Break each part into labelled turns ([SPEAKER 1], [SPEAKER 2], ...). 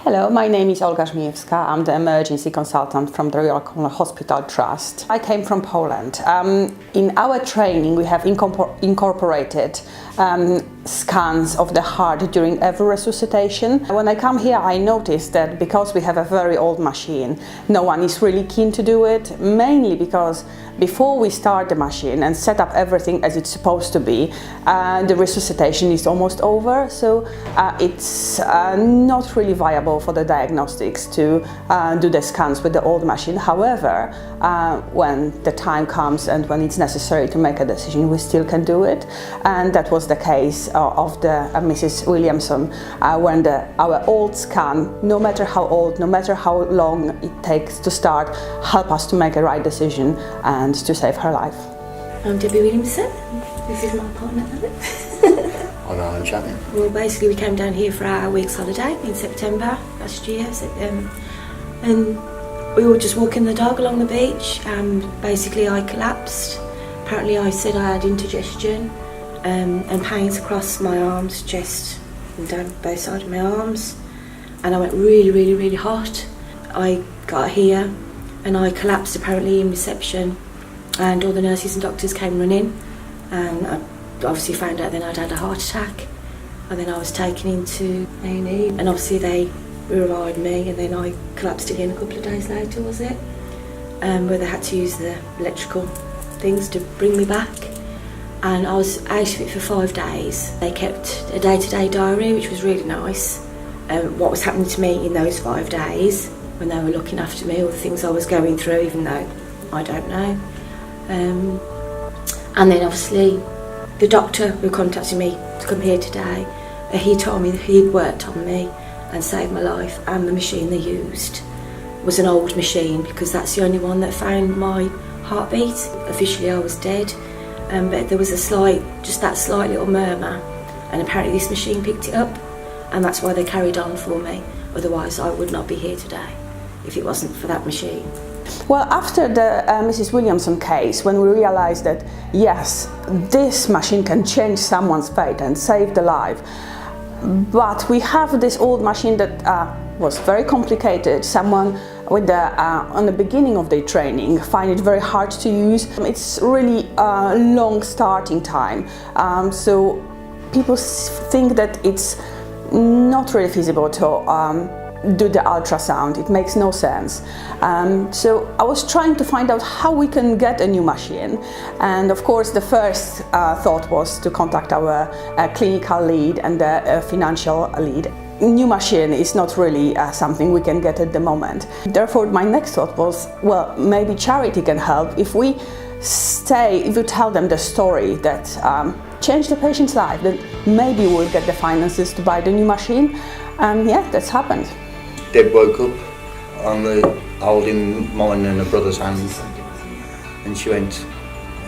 [SPEAKER 1] Hello, my name is Olga Żmijewska. I'm the emergency consultant from the Royal Hospital Trust. I came from Poland. In our training, we have incorporated scans of the heart during every resuscitation. When I come here, I noticed that because we have a very old machine, no one is really keen to do it, mainly because before we start the machine and set up everything as it's supposed to be, the resuscitation is almost over, so it's not really viable for the diagnostics to do the scans with the old machine. However, when the time comes and when it's necessary to make a decision, we still can do it, and that was the case of the Mrs. Williamson, when our old scan, no matter how old, no matter how long it takes to start, help us to make a right decision and to save her life.
[SPEAKER 2] I'm Debbie Williamson. This is my partner, Alan.
[SPEAKER 3] I'm Alan Chapman.
[SPEAKER 2] Well, basically we came down here for our week's holiday in September last year, and we were just walking the dog along the beach, and basically I collapsed. Apparently I said I had indigestion and pains across my arms, chest and down both sides of my arms, and I went really hot. I got here and I collapsed apparently in reception, and all the nurses and doctors came running, and I obviously found out then I'd had a heart attack, and then I was taken into A&E, and obviously they revived me, and then I collapsed again a couple of days later, was it? Where they had to use the electrical things to bring me back, and I was out of it for 5 days. They kept a day-to-day diary, which was really nice, what was happening to me in those 5 days, when they were looking after me, all the things I was going through, even though I don't know. And then obviously the doctor who contacted me to come here today, he told me that he'd worked on me and saved my life, and the machine they used was an old machine because that's the only one that found my heartbeat. Officially I was dead, but there was just that slight little murmur, and apparently this machine picked it up, and that's why they carried on for me. Otherwise I would not be here today if it wasn't for that machine.
[SPEAKER 1] Well, after the Mrs. Williamson case, when we realized that yes, this machine can change someone's fate and save the life, but we have this old machine that was very complicated. Someone with on the beginning of their training find it very hard to use. It's really a long starting time, so people think that it's not really feasible to do the ultrasound. It makes no sense. So I was trying to find out how we can get a new machine, and of course the first thought was to contact our clinical lead and the financial lead. New machine is not really something we can get at the moment. Therefore my next thought was, well, maybe charity can help if we tell them the story that changed the patient's life, then maybe we'll get the finances to buy the new machine, and yeah, that's happened.
[SPEAKER 3] Deb woke up holding mine in her brother's hand, and she went,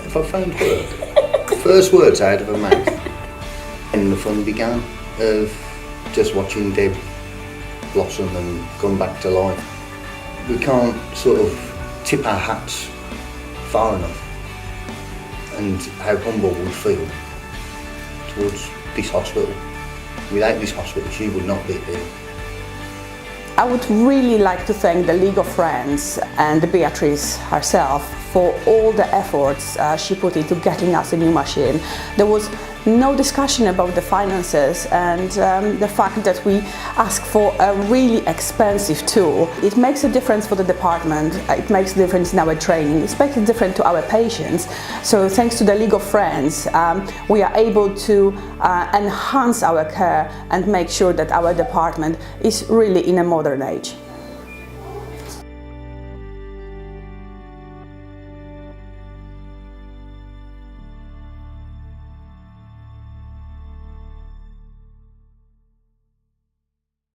[SPEAKER 3] "Have I found work?" First words out of her mouth. And the fun began of just watching Deb blossom and come back to life. We can't sort of tip our hats far enough, and how humble we feel towards this hospital. Without this hospital, she would not be here.
[SPEAKER 1] I would really like to thank the League of Friends and Beatrice herself for all the efforts she put into getting us a new machine. There was no discussion about the finances, and the fact that we asked for a really expensive tool. It makes a difference for the department, it makes a difference in our training, it makes a difference to our patients. So thanks to the League of Friends, we are able to enhance our care and make sure that our department is really in a modern age.